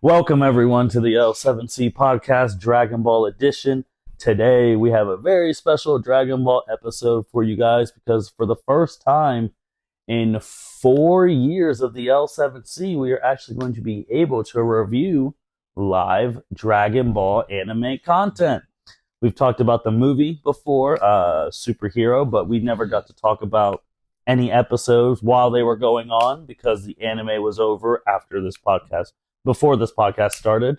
Welcome everyone to the L7C podcast, Dragon Ball edition. Today we have a very special Dragon Ball episode for you guys because for the first time in 4 years of the L7C, we are actually going to be able to review live Dragon Ball anime content. We've talked about the movie before, Superhero, but we never got to talk about any episodes while they were going on because the anime was over before this podcast started.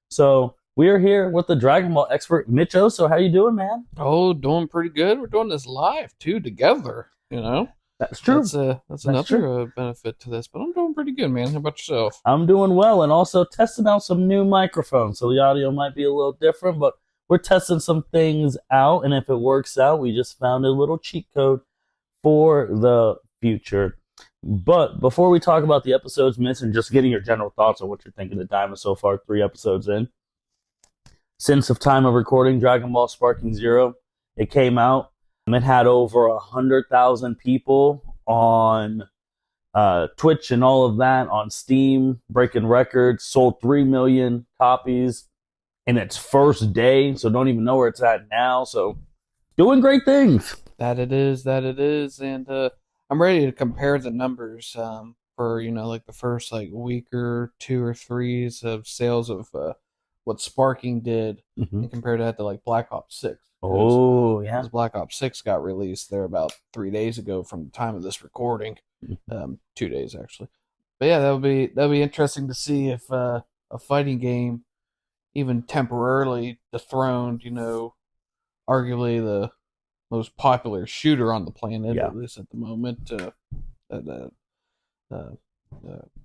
So we are here with the Dragon Ball Expert Mitchell Osso. How you doing, man? Oh, doing pretty good. We're doing this live too together. That's true. That's another benefit to this. But I'm doing pretty good, man. How about yourself? I'm doing well, and also testing out some new microphones, so the audio might be a little different, but we're testing some things out, and if it works out, we just found a little cheat code for the future. But before we talk about the episodes, Mitch, and just getting your general thoughts on what you're thinking of Daima so far, 3 episodes in. Since the time of recording Dragon Ball Sparking Zero, it came out. It had over 100,000 people on Twitch and all of that, on Steam, breaking records, sold 3 million copies in its first day, so don't even know where it's at now. So doing great things. That it is, and I'm ready to compare the numbers for like the first week or 2 or 3 of sales of what Sparking did, and compare that to Black Ops 6. Oh yeah, because Black Ops 6 got released there about 3 days ago from the time of this recording, 2 days actually. But yeah, that'll be interesting to see if a fighting game even temporarily dethroned, arguably the most popular shooter on the planet, at least at the moment.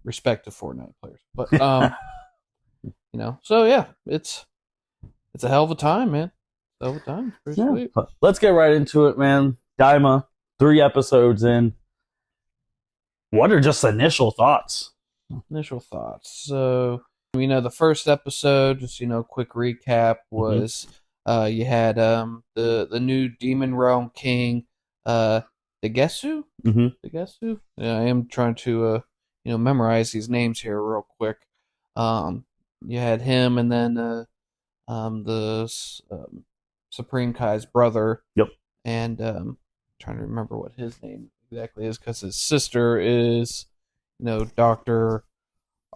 Respect to Fortnite players, but so yeah, it's a hell of a time, man. Hell of a time. Pretty sweet. Let's get right into it, man. Daima, 3 episodes in. What are just initial thoughts? So, the first episode, just quick recap was. You had the new Demon Realm King, Degesu. Degesu. Yeah, I am trying to memorize these names here real quick. You had him, and then the Supreme Kai's brother. Yep. And trying to remember what his name exactly is because his sister is Dr.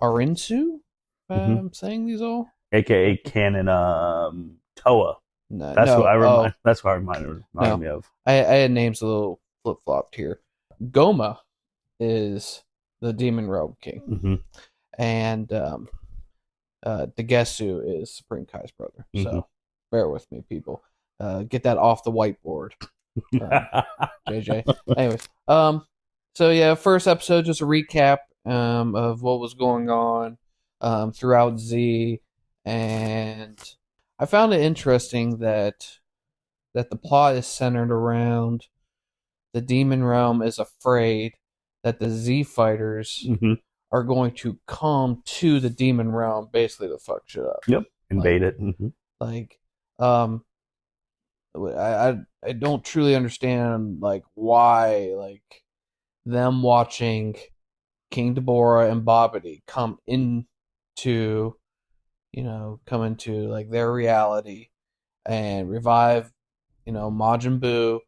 Arinsu. If I'm saying these all. AKA Canon Toa. That's what I reminded me of. I had names a little flip flopped here. Goma is the Demon Realm King, and Degesu is Supreme Kai's brother. So bear with me, people. Get that off the whiteboard, JJ. Anyways, so yeah, first episode, just a recap of what was going on throughout Z, and I found it interesting that the plot is centered around the Demon Realm is afraid that the Z fighters are going to come to the Demon Realm basically to fuck shit up. Yep, invade it. I don't truly understand why them watching King Deborah and Babidi come into their reality and revive, Majin Buu.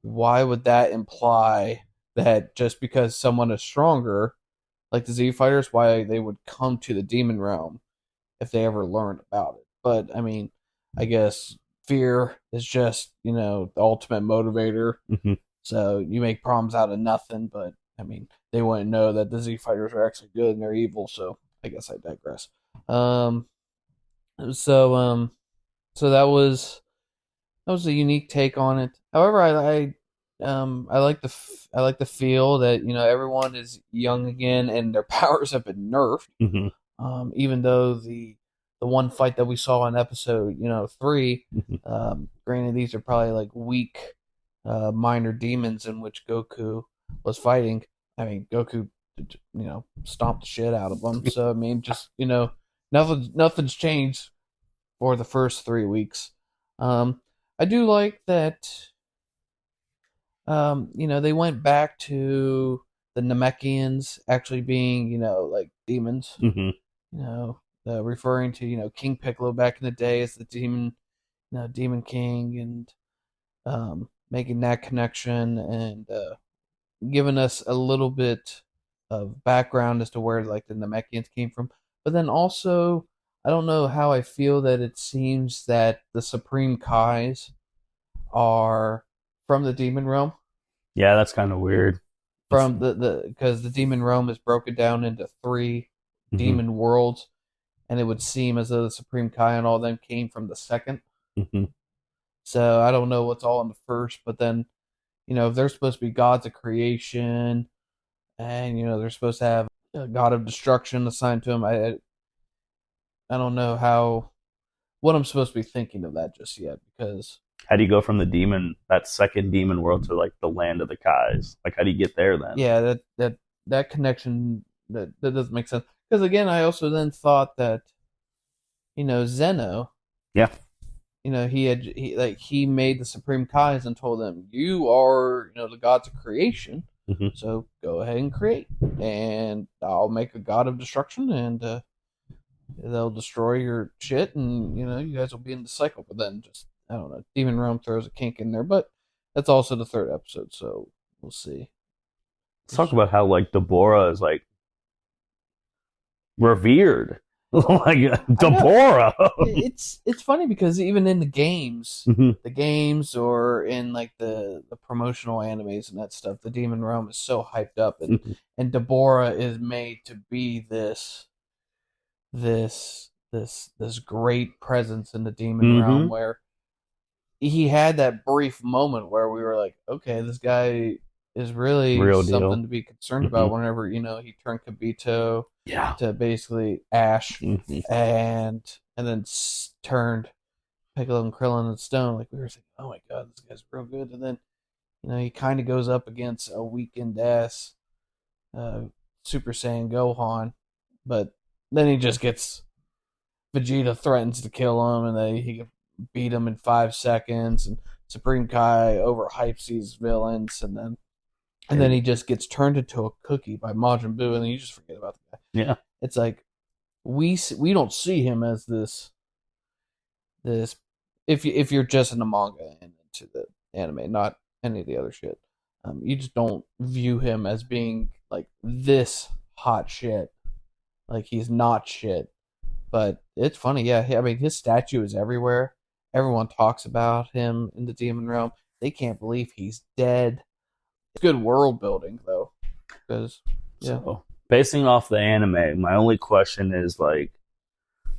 Why would that imply that just because someone is stronger, like the Z fighters, why they would come to the Demon Realm if they ever learned about it? But I mean, I guess fear is just, the ultimate motivator. So you make problems out of nothing, but I mean, they wouldn't know that the Z fighters are actually good and they're evil, so I guess I digress. So that was a unique take on it. However, I like the feel that everyone is young again and their powers have been nerfed. Even though the one fight that we saw in episode 3, granted these are probably weak minor demons in which Goku was fighting. I mean, Goku stomped the shit out of them. So I mean, just nothing's changed for the first 3 weeks. I do like that. They went back to the Namekians actually being demons. referring to King Piccolo back in the day as the Demon King, and making that connection, and giving us a little bit of background as to where like the Namekians came from. But then also, I don't know how I feel that it seems that the Supreme Kais are from the demon realm. Yeah, that's kind of weird. From the because the demon realm is broken down into 3 Mm-hmm. demon worlds, and it would seem as though the Supreme Kai and all them came from the second. Mm-hmm. So I don't know what's all in the first, but then if they're supposed to be gods of creation, and they're supposed to have a god of destruction assigned to them, I don't know what I'm supposed to be thinking of that just yet, because How do you go from that second demon world, to like the land of the Kais? Like, how do you get there then? yeah, that connection, that doesn't make sense. Because again, I also then thought that Zeno, Yeah. he made the Supreme Kais and told them, you are the gods of creation, Mm-hmm. so go ahead and create, and I'll make a god of destruction, and they'll destroy your shit, and you guys will be in the cycle. But then, just I don't know, Demon Realm throws a kink in there, but that's also the 3rd episode, so we'll see. Let's talk about how like Deborah is like revered. Like Deborah. It's funny because even in the games, Mm-hmm. or in like the promotional animes and that stuff, the Demon Realm is so hyped up, and Mm-hmm. and Deborah is made to be this great presence in the Demon Realm, Mm-hmm. where he had that brief moment where we were like, okay, this guy is really Real something deal. to be concerned Mm-hmm. about. Whenever he turned Kibito Yeah. to basically ash, Mm-hmm. and then turned Piccolo and Krillin and Stone. Like, we were thinking, oh my god, this guy's real good. And then he kind of goes up against a weakened ass Super Saiyan Gohan, but then he just gets Vegeta threatens to kill him, and then he can beat him in 5 seconds. And Supreme Kai overhypes these villains, and then he just gets turned into a cookie by Majin Buu, and then you just forget about the guy. Yeah. It's like we don't see him as this if you're just in the manga and into the anime, not any of the other shit. You just don't view him as being like this hot shit. Like, he's not shit. But it's funny, yeah. I mean, his statue is everywhere. Everyone talks about him in the Demon Realm. They can't believe he's dead. It's good world building, though, because So, basing off the anime, my only question is like,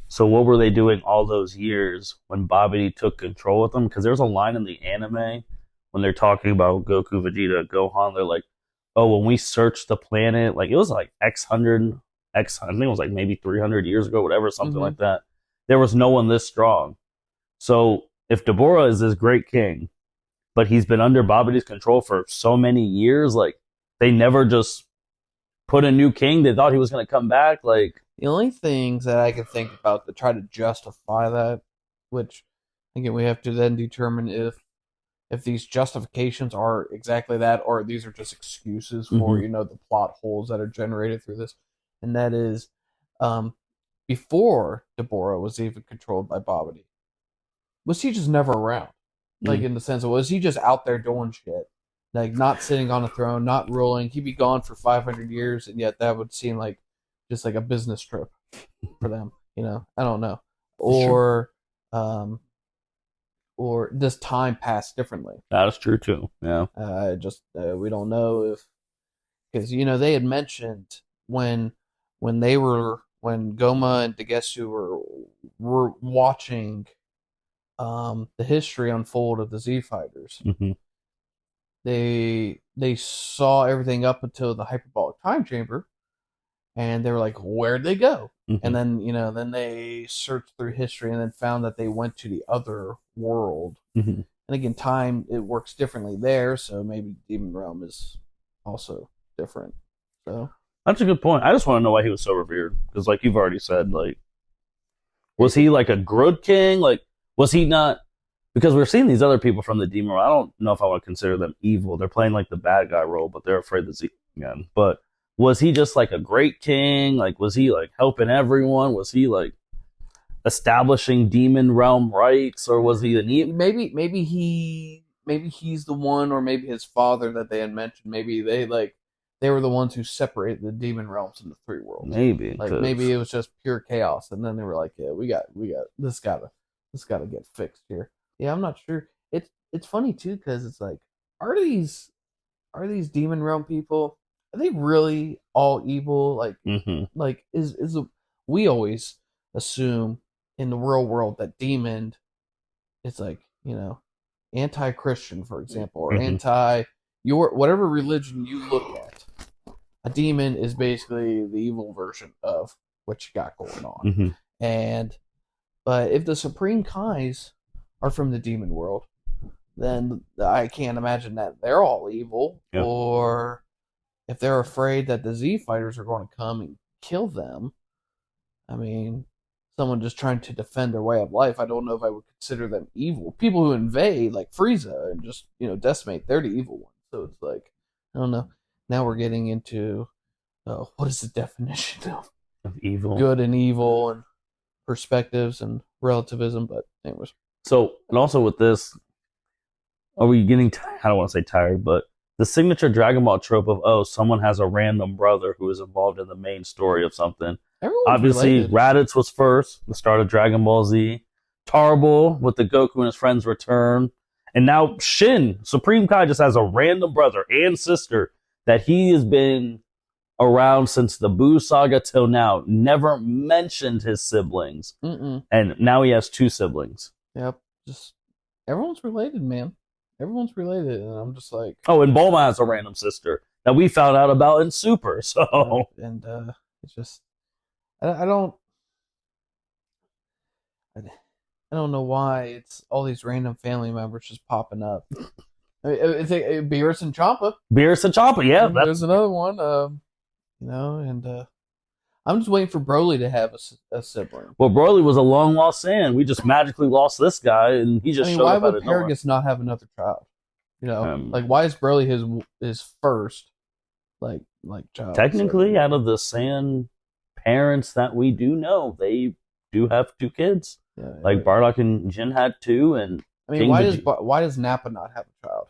so what were they doing all those years when Babidi took control of them? Because there's a line in the anime when they're talking about Goku, Vegeta, Gohan. They're like, "Oh, when we searched the planet, like it was like I think it was like maybe 300 years ago, whatever, something like that. There was no one this strong. So if Deborah is this great king, but he's been under Babidi's control for so many years, like they never just put a new king. They thought he was going to come back. Like, the only things that I can think about to try to justify that, which again we have to then determine if these justifications are exactly that, or these are just excuses for the plot holes that are generated through this, and that is, before Deborah was even controlled by Babidi, was he just never around? Like, in the sense of, was he just out there doing shit? Like, not sitting on a throne, not ruling. He'd be gone for 500 years, and yet that would seem like just like a business trip for them. I don't know. Or does time pass differently? that is true too. Yeah. We don't know if, because they had mentioned when when Goma and Dagesu were watching the history unfold of the Z Fighters. Mm-hmm. They saw everything up until the hyperbolic time chamber, and they were like, "Where'd they go?" Mm-hmm. And then then they searched through history and then found that they went to the other world. Mm-hmm. And again, time, it works differently there, so maybe Demon Realm is also different. So That's a good point. I just want to know why he was so revered. Because, like you've already said, like, was he like a good king? Like, was he not? Because we're seeing these other people from the demon world. I don't know if I want to consider them evil. They're playing like the bad guy role, but they're afraid to see again. But was he just like a great king? Like, was he like helping everyone? Was he like establishing demon realm rights, or was he an evil? Maybe he's the one, or maybe his father that they had mentioned. Maybe they were the ones who separated the demon realms into three worlds. Maybe like maybe it was just pure chaos, and then they were like, yeah, we got this gotta get fixed here. Yeah, I'm not sure. It's funny too, because it's like, are these demon realm people, are they really all evil? Like, like we always assume in the real world that demon is like, anti-Christian, for example, or anti your whatever religion you look at. A demon is basically the evil version of what you got going on. But if the Supreme Kais are from the demon world, then I can't imagine that they're all evil. Yep. Or if they're afraid that the Z fighters are going to come and kill them, I mean, someone just trying to defend their way of life, I don't know if I would consider them evil. People who invade, like Frieza, and just, decimate, they're the evil ones. So it's like, I don't know. Now we're getting into what is the definition of evil, good and evil, and perspectives and relativism. But anyways. So, and also with this, are we getting, I don't want to say tired, but the signature Dragon Ball trope of, someone has a random brother who is involved in the main story of something. Everyone's obviously related. Raditz was first, the start of Dragon Ball Z. Tarble with the Goku and his friends return. And now Shin, Supreme Kai, just has a random brother and sister that he has been around since the Buu saga till now. Never mentioned his siblings. And now he has 2 siblings. Yep. Just everyone's related, man. Everyone's related. And I'm just like... Oh, and Bulma has a random sister that we found out about in Super. So... And it's just... I don't know why it's all these random family members just popping up. I think Beerus and Champa. Yeah. There's another one. And I'm just waiting for Broly to have a sibling. Well, Broly was a long lost son. We just magically lost this guy, and he just showed why up would out of nowhere. Paragus not have another child? Why is Broly his first child? Technically, out of the Saiyan parents that we do know, they do have 2 kids. Yeah, like Bardock and Jin had 2, and why does Nappa not have a child?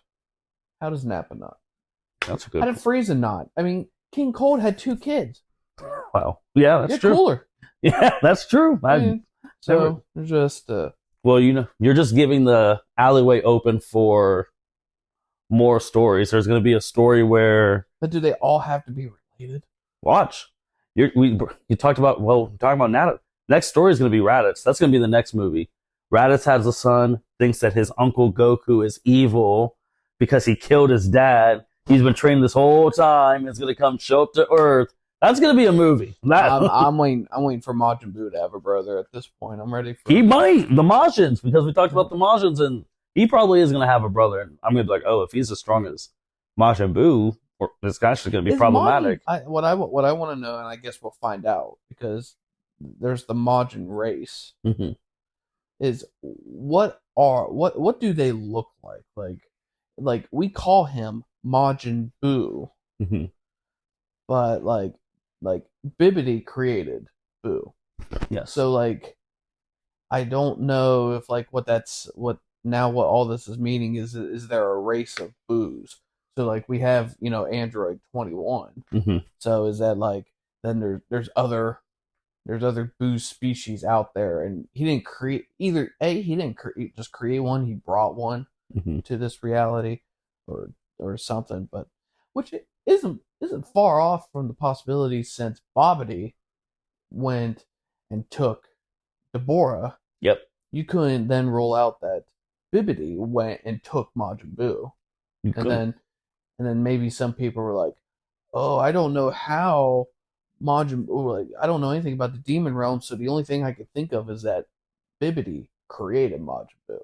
How does Nappa not? That's a good. How did Frieza not? I mean, King Cold had 2 kids. Wow. Yeah, that's true. Cooler. Yeah, that's true. Just well, you're just giving the alleyway open for more stories. There's going to be a story where. But do they all have to be related? Watch. You talked about talking about Nana. Next story is going to be Raditz. That's going to be the next movie. Raditz has a son, thinks that his uncle Goku is evil because he killed his dad. He's been trained this whole time. It's going to come show up to Earth. That's going to be a movie. I'm waiting for Majin Buu to have a brother at this point. I'm ready for. He might. The Majins, because we talked about the Majins, and he probably is going to have a brother. And I'm going to be like, if he's as strong as Majin Buu, this guy's going to be problematic. What I want to know, and I guess we'll find out, because there's the Majin race. Is what do they look like? Like we call him Majin Buu, but like Bibbidi created Buu. Yes. So I don't know if what all this is meaning is there a race of Boos? So we have Android 21. So is that then there's other Boo species out there, and he didn't create either. He didn't just create one; he brought one to this reality, or something. But which isn't far off from the possibility, since Bobbity went and took Deborah. Yep. You couldn't then roll out that Bibbidi went and took Majin Buu, and then maybe some people were like, "Oh, I don't know how." Majin Buu, I don't know anything about the demon realm, so the only thing I could think of is that Bibbidi created Majin Buu.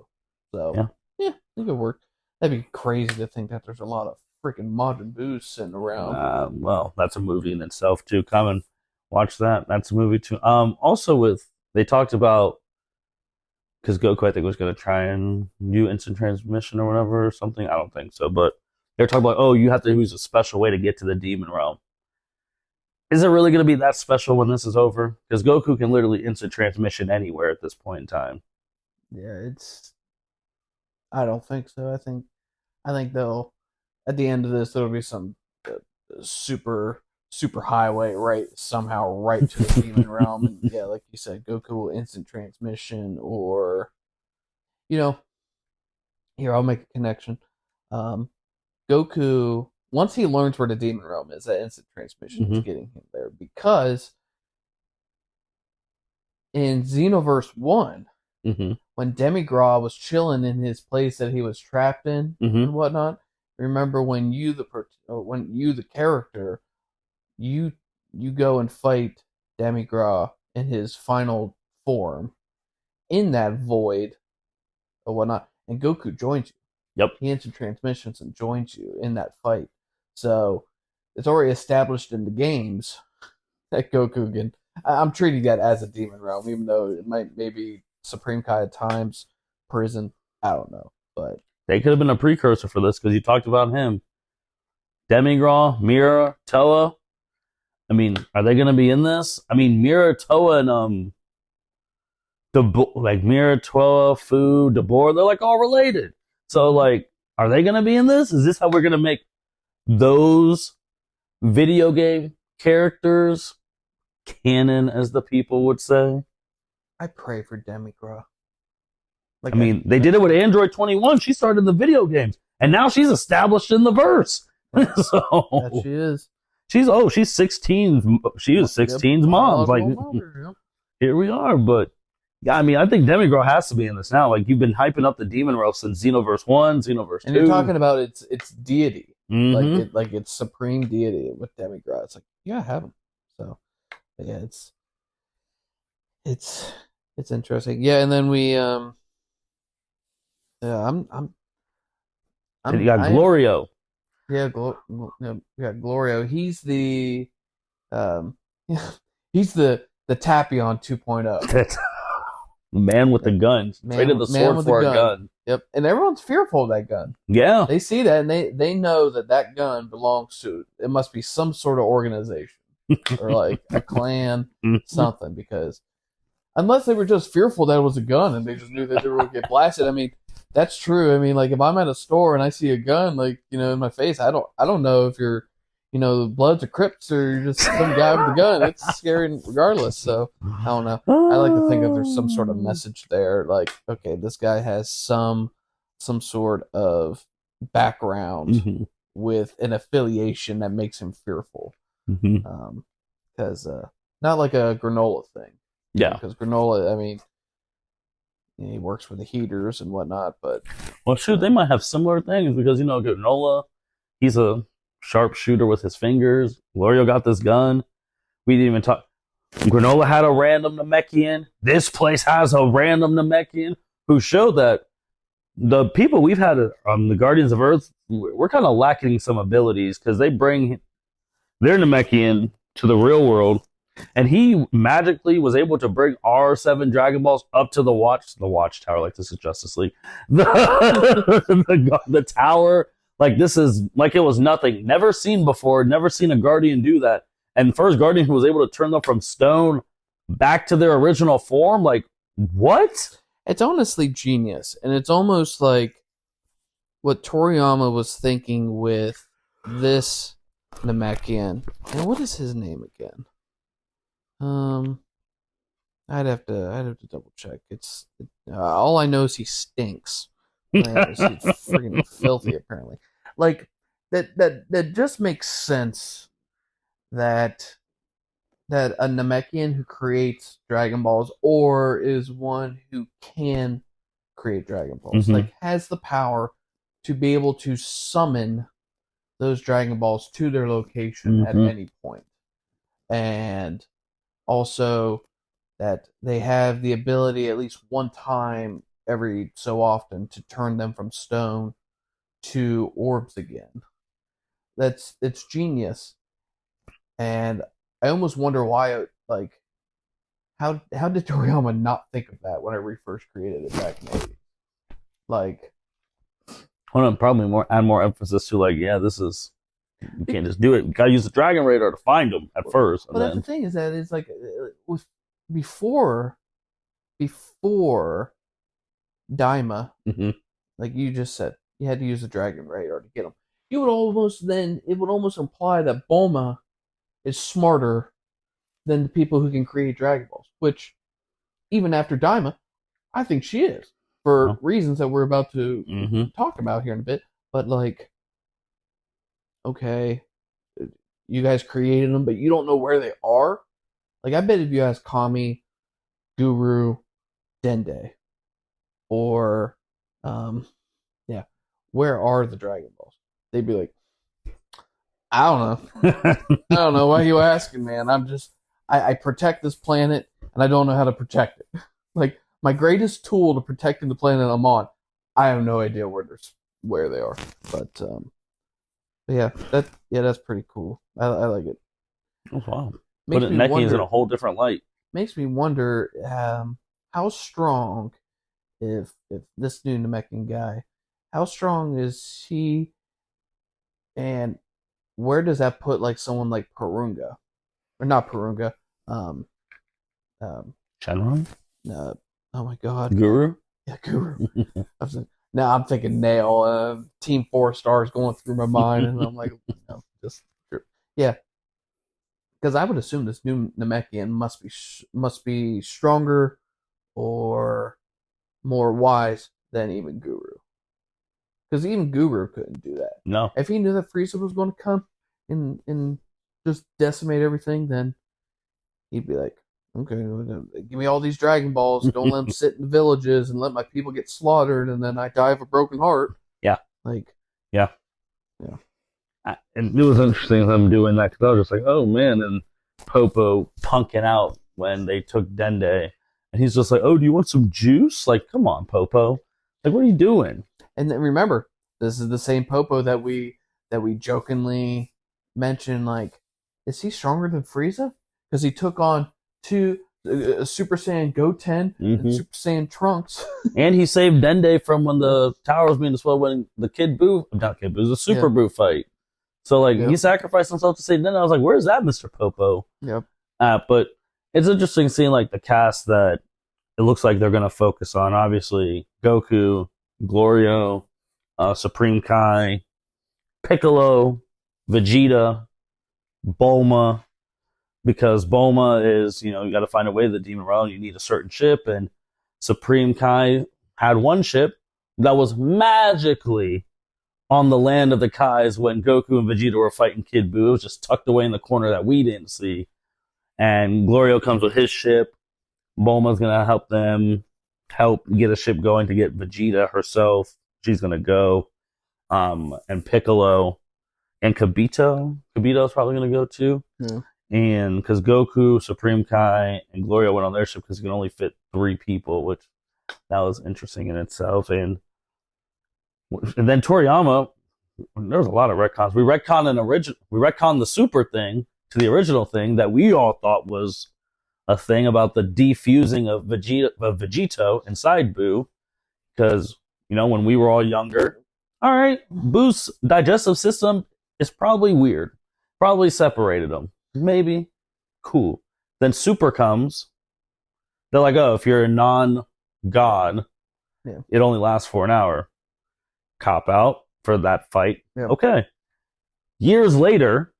So yeah, I think it worked. That'd be crazy to think that there's a lot of freaking Majin Buus sitting around. Well, that's a movie in itself too. Come and watch that. That's a movie too. Also they talked about, because Goku I think was going to try and do instant transmission or whatever or something. I don't think so, but they're talking about you have to use a special way to get to the demon realm. Is it really going to be that special when this is over? Because Goku can literally instant transmission anywhere at this point in time. Yeah, I don't think so. I think they'll at the end of this there'll be some super super highway right to the demon realm. And yeah, like you said, Goku will instant transmission, or you know, here I'll make a connection. Goku, once he learns where the demon realm is, that instant transmission is getting him there, because in Xenoverse 1, when Demigra was chilling in his place that he was trapped in and whatnot, remember when you the character, you go and fight Demigra in his final form in that void or whatnot, and Goku joins you. Yep. He instant transmissions and joins you in that fight. So it's already established in the games that Goku can. I'm treating that as a demon realm, even though it might maybe Supreme Kai at times, prison. I don't know, but they could have been a precursor for this, because you talked about him. Demigra, Mira, Toa. I mean, are they going to be in this? I mean, Mira, Toa, and Mira, Toa, Fu, Dabor, they're like all related. So like, are they going to be in this? Is this how we're going to make those video game characters canon, as the people would say? I pray for Demigra. Like, I mean, they did it with Android 21. She started in the video games, and now she's established in the verse. So that she is. She's 16. She was 16's mom. Like, here we are. But yeah, I mean, I think Demigra has to be in this now. Like, you've been hyping up the demon realm since Xenoverse 1, Xenoverse 2. And you're talking about its deity, like its supreme deity with Demigra. It's like, yeah, have him. So yeah, it's interesting. Yeah, and then we you got Glorio. Yeah, Glorio. He's the he's the Tapion 2.0. Man with the gun. Traded the sword for a gun. Yep. And everyone's fearful of that gun. Yeah. They see that, and they know that gun belongs to, it must be some sort of organization or like a clan, something, because unless they were just fearful that it was a gun and they just knew that they were going to get blasted. I mean, that's true. I mean, like, if I'm at a store and I see a gun, like, in my face, I don't know if you're, the Bloods or Crips or you're just some guy with a gun. It's scary regardless. So I don't know. I like to think that there's some sort of message there. Like, okay, this guy has some sort of background with an affiliation that makes him fearful. Because not like a Granola thing. Yeah. Because Granola, I mean, he works for the heaters and whatnot, but well, shoot, they might have similar things, because Granola, he's a sharpshooter with his fingers. Glorio got this gun. We didn't even talk. Granola had a random Namekian. This place has a random Namekian who showed that the people we've had on the Guardians of Earth, we're kind of lacking some abilities, because they bring their Namekian to the real world. And he magically was able to bring our 7 Dragon Balls up to the watchtower. Like, this is Justice League. The tower. Like, this is like it was nothing. Never seen before. Never seen a Guardian do that. And first Guardian who was able to turn them from stone back to their original form. Like, what? It's honestly genius. And it's almost like what Toriyama was thinking with this Namekian. And what is his name again? I'd have to double check. It's all I know is he stinks. He's freaking filthy, apparently. Like that just makes sense that a Namekian who creates Dragon Balls, or is one who can create Dragon Balls, like has the power to be able to summon those Dragon Balls to their location at any point. And also that they have the ability at least one time every so often to turn them from stone to orbs again. It's genius. And I almost wonder why, like, how did Toriyama not think of that whenever he first created it back in the 80s? Like, probably add more emphasis to, like, yeah, this is You can't just do it. You gotta use the Dragon Radar to find them at first, and Well, that's the then thing, is that it's like with before before Daima, Mhm. like you just said, you had to use the Dragon Radar to get them. You would almost then it would almost imply that Bulma is smarter than the people who can create Dragon Balls, which even after Daima, I think she is for Well, reasons that we're about to mhm. talk about here in a bit. But like, okay, you guys created them, but you don't know where they are. Like, I bet if you ask Kami, Guru, Dende, or yeah, where are the Dragon Balls? They'd be like, I don't know. I don't know. Why are you asking, man? I protect this planet and I don't know how to protect it. Like, my greatest tool to protecting the planet I'm on, I have no idea where they are. But that's pretty cool. I like it. Oh, wow. Put Makes it me Neckies in wonder. a whole different light. Makes me wonder how strong, if this new Namekian guy, how strong is he, and where does that put like someone like Purunga, or not Purunga, um, um, Shenron? uh, oh my God, Guru? yeah, Guru. Now I'm thinking Nail, Team 4 Stars going through my mind, and I'm like, just yeah, because I would assume this new Namekian must be stronger or more wise than even Guru. Because even Guru couldn't do that. No. If he knew that Frieza was going to come and just decimate everything, then he'd be like, okay, give me all these Dragon Balls. Don't let them sit in the villages and let my people get slaughtered, and then I die of a broken heart. Yeah. Like, Yeah. yeah. And it was interesting them doing that because I was just like, oh man, and Popo punking out when they took Dende, and he's just like, oh, do you want some juice? Like, come on, Popo. Like, what are you doing? And then remember, this is the same Popo that we jokingly mentioned. Like, is he stronger than Frieza? Because he took on two Super Saiyan Goten and Mm-hmm. Super Saiyan Trunks. And he saved Dende from when the tower was being destroyed when the Kid Buu, not Kid Buu, it was a Super Yeah. Buu fight. So, like, he Yep. sacrificed himself to save Dende. I was like, where's that Mr. Popo? Yep. But it's interesting seeing, like, the cast that it looks like they're going to focus on. Obviously, Goku, Glorio, Supreme Kai, Piccolo, Vegeta, Bulma, because Bulma is, you got to find a way to the Demon Realm. You need a certain ship, and Supreme Kai had one ship that was magically on the land of the Kais when Goku and Vegeta were fighting Kid Buu. It was just tucked away in the corner that we didn't see. And Glorio comes with his ship. Bulma's going to help get a ship going to get Vegeta herself. She's going to go. And Piccolo and Kibito's probably going to go too. Yeah. And because Goku, Supreme Kai, and Gloria went on their ship because it can only fit 3 people, which that was interesting in itself. And then Toriyama, there was a lot of retcons. We retconned the super thing to the original thing that we all thought was a thing about the defusing of Vegito inside Buu, because when we were all younger, all right, Boo's digestive system is probably weird, probably separated them, maybe cool. Then Super comes, they're like, oh, if you're a non-god, Yeah. it only lasts for an hour. Cop out for that fight. Yeah. Okay. Years later,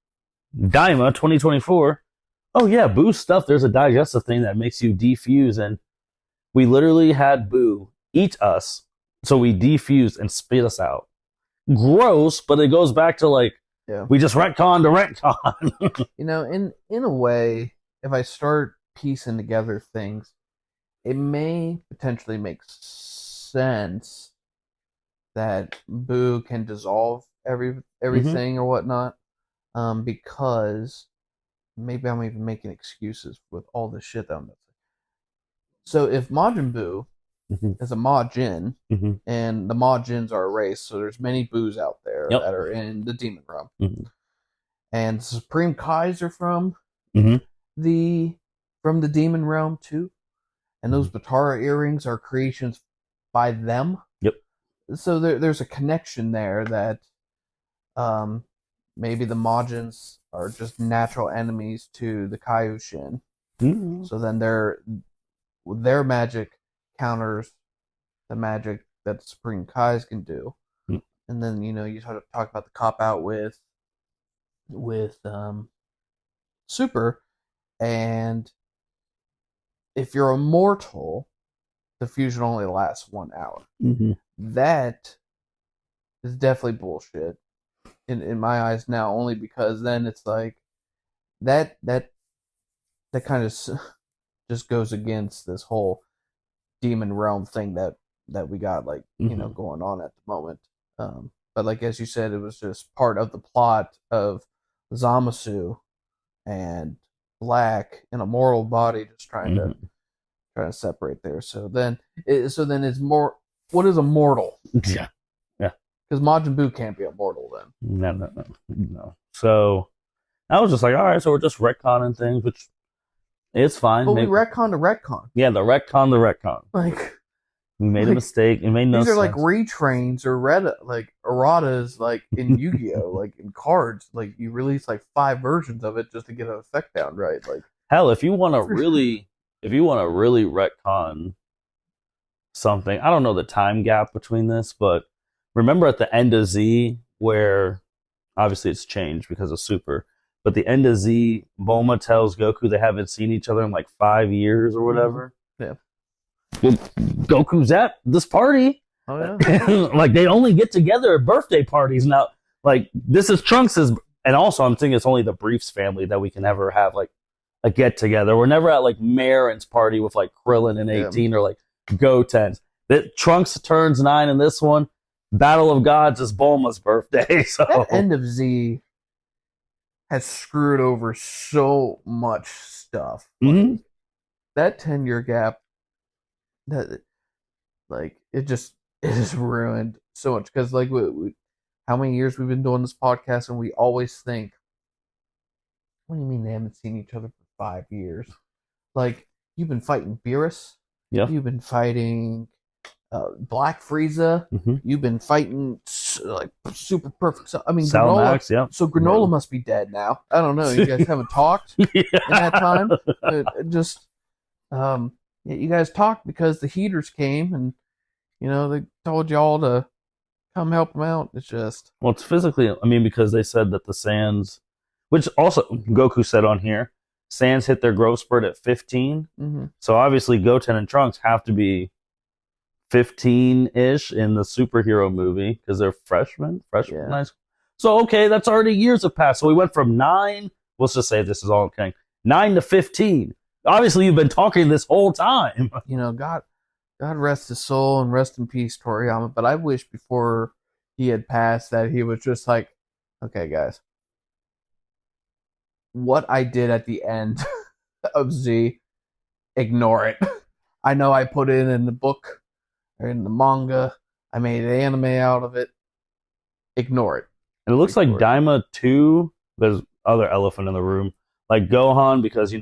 Daima 2024. Oh yeah, Boo's stuff. There's a digestive thing that makes you defuse, and we literally had Boo eat us, so we defused and spit us out. Gross, but it goes back to like, Yeah. we just retcon to retcon. In a way, if I start piecing together things, it may potentially make sense that Boo can dissolve everything or whatnot, because maybe I'm even making excuses with all the shit that I'm missing. So if Majin Buu is a Majin, and the Majins are a race, so there's many Boos out there that are in the Demon Realm, and Supreme Kais are from the Demon Realm too, and those Batara earrings are creations by them. Yep. So there's a connection there that maybe the Majins are just natural enemies to the Kaioshin. Mm-hmm. So then their magic counters the magic that Supreme Kais can do. Mm-hmm. And then, you sort of talk about the cop out with Super, and if you're immortal, the fusion only lasts 1 hour. Mm-hmm. That is definitely bullshit in my eyes now, only because then it's like that kind of just goes against this whole demon realm thing that we got, like, going on at the moment. But like, as you said, it was just part of the plot of Zamasu and Black in a mortal body, just trying to separate there. So then it's more, what is immortal? Yeah. Because Majin Buu can't be immortal then. No. So I was just like, all right, so we're just retconning things, which it's fine. But we retcon to retcon. Yeah, the retcon. Like, we made a mistake. It made no sense. These are like retrains or erratas, like in Yu-Gi-Oh, like in cards. Like, you release like 5 versions of it just to get an effect down right. Like, hell, if you want to really retcon something, I don't know the time gap between this, but remember at the end of Z, where obviously it's changed because of Super, but the end of Z, Bulma tells Goku they haven't seen each other in like 5 years or whatever. Yeah. Well, Goku's at this party. Oh yeah. Like, they only get together at birthday parties now. Like, this is Trunks's, and also I'm thinking it's only the Briefs family that we can ever have like a get together. We're never at like Marin's party with like Krillin and 18 or like Goten's. That Trunks turns 9 in this one. Battle of Gods is Bulma's birthday. So that end of Z has screwed over so much stuff. Mm-hmm. That 10-year gap, that, like, it has ruined so much. Because, like, how many years we've been doing this podcast, and we always think, what do you mean they haven't seen each other for 5 years? Like, you've been fighting Beerus. Yeah. You've been fighting Black Frieza. Mm-hmm. You've been fighting like super perfect. So, I mean, Salmax, yeah. So Granola must be dead now. I don't know. You guys haven't talked in that time. You guys talked because the heaters came and they told y'all to come help them out. It's just, well, it's physically. I mean, because they said that the Saiyans, which also Goku said on here, Saiyans hit their growth spurt at 15. Mm-hmm. So obviously Goten and Trunks have to be 15-ish in the superhero movie because they're freshmen in high school. So okay, that's already years have passed. So we went from 9. Let's just say this is all okay. 9 to 15. Obviously, you've been talking this whole time. God rest his soul and rest in peace, Toriyama. But I wish before he had passed that he was just like, okay, guys, what I did at the end of Z, ignore it. I know I put it in the book or in the manga. I made an anime out of it. Ignore it. And it looks like Daima too. There's other elephant in the room, like Gohan, because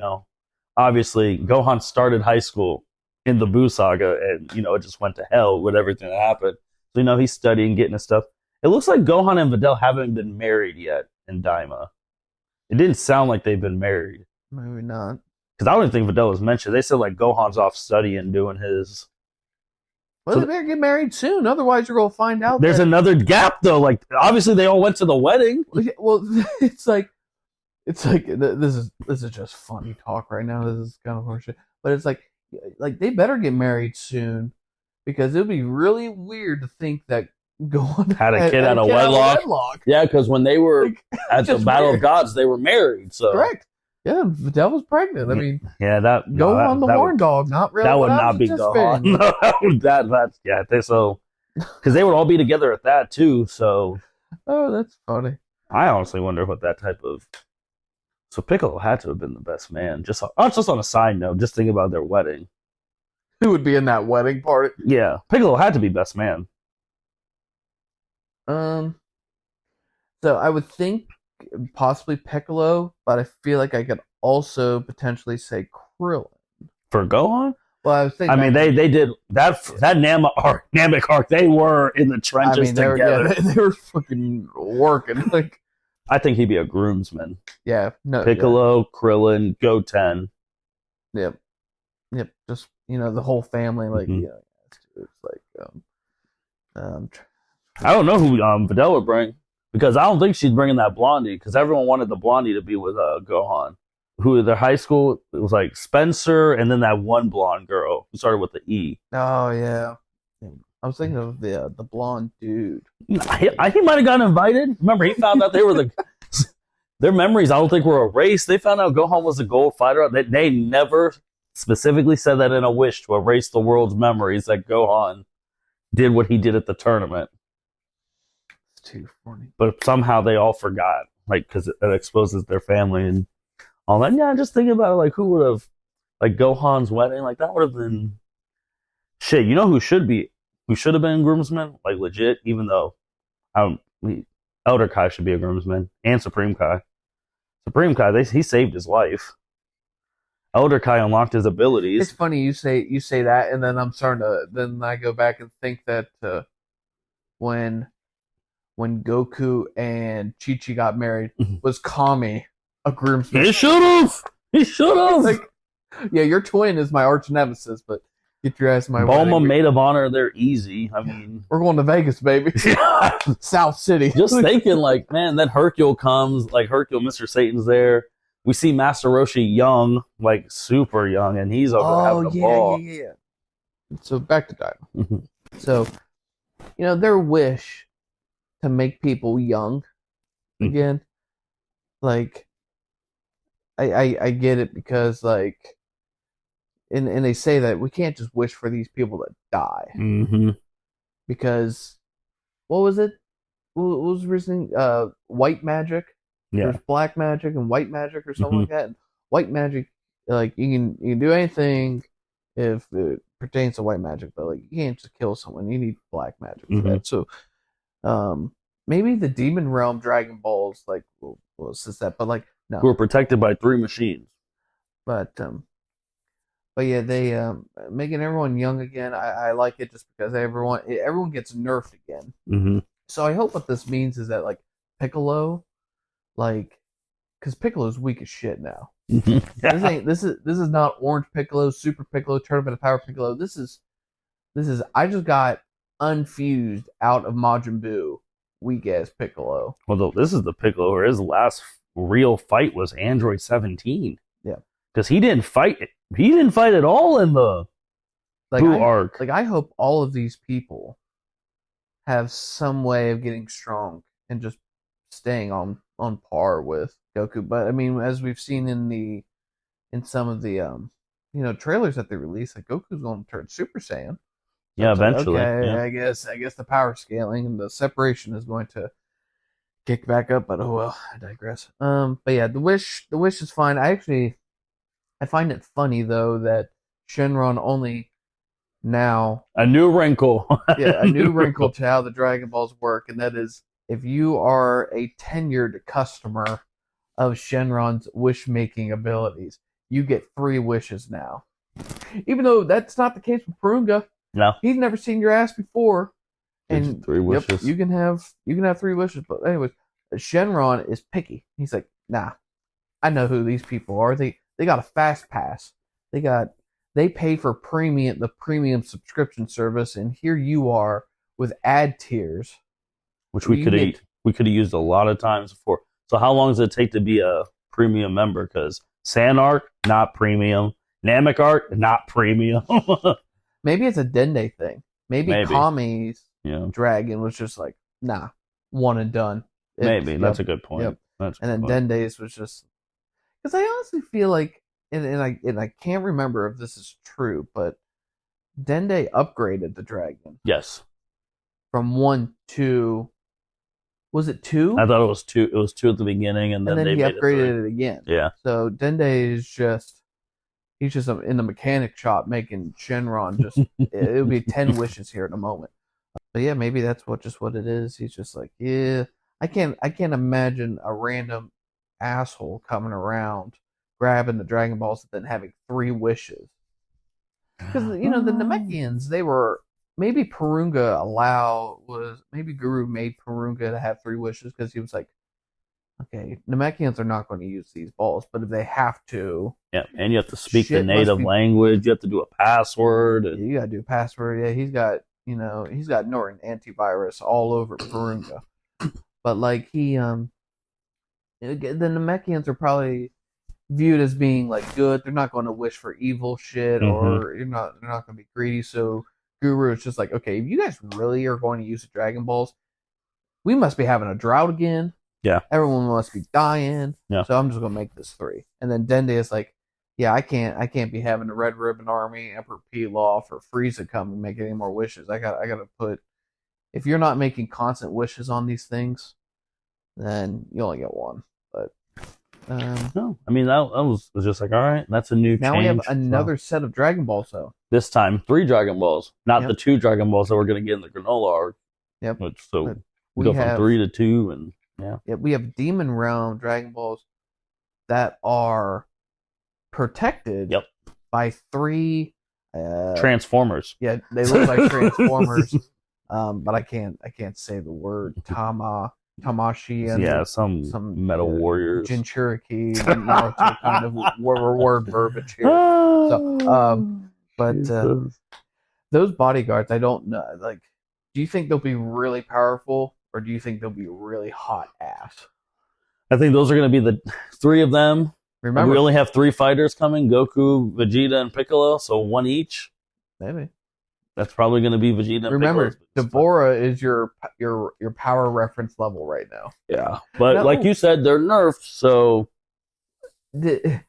obviously Gohan started high school in the Buu saga, and it just went to hell with everything that happened. So he's studying, getting his stuff. It looks like Gohan and Videl haven't been married yet in Daima. It didn't sound like they've been married. Maybe not. Because I don't think Videl was mentioned. They said like Gohan's off studying, doing his. Well, they better get married soon. Otherwise, you're going to find out. There's another gap, though. Like, obviously, they all went to the wedding. Well, it's like this is just funny talk right now. This is kind of horseshit. But it's like they better get married soon, because it would be really weird to think that Gohan had a kid out of wedlock. Yeah, because when they were at the Battle of Gods, they were married. So correct. Yeah, Videl was pregnant. I mean, yeah, Gohan the horn dog, not really. That would not be Gohan. No, so because they would all be together at that too. So, oh, that's funny. I honestly wonder what that type of. So Piccolo had to have been the best man. Just on a side note, just think about their wedding. Who would be in that wedding party? Yeah, Piccolo had to be best man. So I would think possibly Piccolo, but I feel like I could also potentially say Krillin for Gohan. Well, I was thinking. I mean, they did that Namek arc. They were in the trenches together. They were fucking working. Like, I think he'd be a groomsman. Yeah, no, Piccolo, Krillin, Goten. Yep. Just the whole family, like Mhm. it's like um, I don't know who Videl would bring because I don't think she's bringing that blondie because everyone wanted the blondie to be with Gohan. Who their high school it was like Spencer and then that one blonde girl who started with the E. oh yeah. I was thinking of the blonde dude. He might have gotten invited. Remember, he found out they were their memories. I don't think were erased. They found out Gohan was a gold fighter. They never specifically said that in a wish to erase the world's memories that Gohan did what he did at the tournament. It's too funny. But somehow they all forgot, like because it exposes their family and all that. Yeah, just thinking about it, like who would have, like Gohan's wedding, like that would have been shit. You know who should have been groomsmen, like legit. Even though Elder Kai should be a groomsman and Supreme Kai. Supreme Kai, he saved his life. Elder Kai unlocked his abilities. It's funny you say that, and then I'm starting to. Then I go back and think that when Goku and Chi Chi got married, was Kami a groomsman? He should have. Like, yeah, your twin is my arch nemesis, but get your ass in my Bulma maid of honor. They're easy. I mean, we're going to Vegas, baby. South City. Just thinking, like, man, then Hercule comes, like Hercule, Mr. Satan's there. We see Master Roshi young, like super young, and he's over having a ball. Yeah. So back to Daima. So, their wish to make people young again, like, I get it because, like, and they say that we can't just wish for these people to die. Because, what was it? What was the reason? White magic. Yeah. There's black magic and white magic or something like that. And white magic, like you can do anything if it pertains to white magic, but like you can't just kill someone. You need black magic for that. So, maybe the demon realm Dragon Balls like was just that, but like no, we're protected by 3 machines. But yeah, they making everyone young again. I like it just because everyone gets nerfed again. So I hope what this means is that like Piccolo. Like, because Piccolo's weak as shit now. This is not Orange Piccolo, Super Piccolo, Tournament of Power Piccolo. This is I just got unfused out of Majin Buu, weak ass Piccolo. Well, this is the Piccolo where his last real fight was Android 17. Yeah, because he didn't fight. He didn't fight at all in the Buu arc. Like I hope all of these people have some way of getting strong and just staying on par with Goku. But I mean, as we've seen in some of the trailers that they released, like Goku's going to turn Super Saiyan. Yeah, eventually. Okay, yeah. I guess the power scaling and the separation is going to kick back up. But oh well, I digress. But yeah, the wish is fine. I find it funny though that Shenron only now a new wrinkle. a new wrinkle to how the Dragon Balls work, and that is if you are a tenured customer of Shenron's wish-making abilities, you get 3 wishes now. Even though that's not the case with Purunga. No. He's never seen your ass before. And 3 wishes. Yep, you can have 3 wishes. But anyways, Shenron is picky. He's like, nah, I know who these people are. They got a fast pass. They pay for the premium subscription service, and here you are with ad tiers. Which we could have used a lot of times before. So how long does it take to be a premium member? Because Sand Arc, not premium. Namek Arc, not premium. Maybe it's a Dende thing. Maybe. Kami's dragon was just like, nah, one and done. That's a good point. Yep. And then Dende's was just because I honestly feel like, and I can't remember if this is true, but Dende upgraded the dragon. Yes. From 1 to. Was it 2? I thought it was 2. It was 2 at the beginning, and then he made upgraded it again. Yeah. So Dende is he's just in the mechanic shop making Shenron just. It would be 10 wishes here in a moment. But yeah, maybe that's what it is. He's just like, yeah, I can't imagine a random asshole coming around grabbing the Dragon Balls and then having 3 wishes. Because the Namekians, they were. Maybe Guru made Purunga to have 3 wishes because he was like, okay, Namekians are not going to use these balls, but if they have to, Yeah, and you have to speak the shit must native be. language. You have to do a password. Yeah, And you gotta do a password. Yeah, he's got Norton antivirus all over Purunga. But like the Namekians are probably viewed as being like good. They're not going to wish for evil shit, or they're not going to be greedy. So Guru is just like, okay, if you guys really are going to use the Dragon Balls, we must be having a drought again. Yeah. Everyone must be dying. Yeah. So I'm just gonna make this 3. And then Dende is like, yeah, I can't be having the Red Ribbon Army, Emperor Pilaf, or Frieza come and make any more wishes. I gotta put. If you're not making constant wishes on these things, then you only get one. But no, I mean that was just like, all right, that's a new now change. we have another set of Dragon Balls, though. This time 3 Dragon Balls, not Yep. the 2 Dragon Balls that we're gonna get in the granola arc. Yep. So But we go from 3 to 2, and yeah, we have Demon Realm Dragon Balls that are protected. Yep. By 3 Transformers. Yeah, they look like Transformers. But I can't say the word Tamashi and Yeah, some Metal Warriors. Jinchuriki, Naruto kind of word verbiage here. So, but those bodyguards, I don't know. Like, do you think they'll be really powerful, or do you think they'll be really hot ass? I think those are going to be the 3 of them. Remember, we only have 3 fighters coming: Goku, Vegeta, and Piccolo. So 1 each. maybe. That's probably going to be Vegeta. And Remember, Piccolo's. Deborah is your power reference level right now. Yeah, but No. like you said, they're nerfed. So Did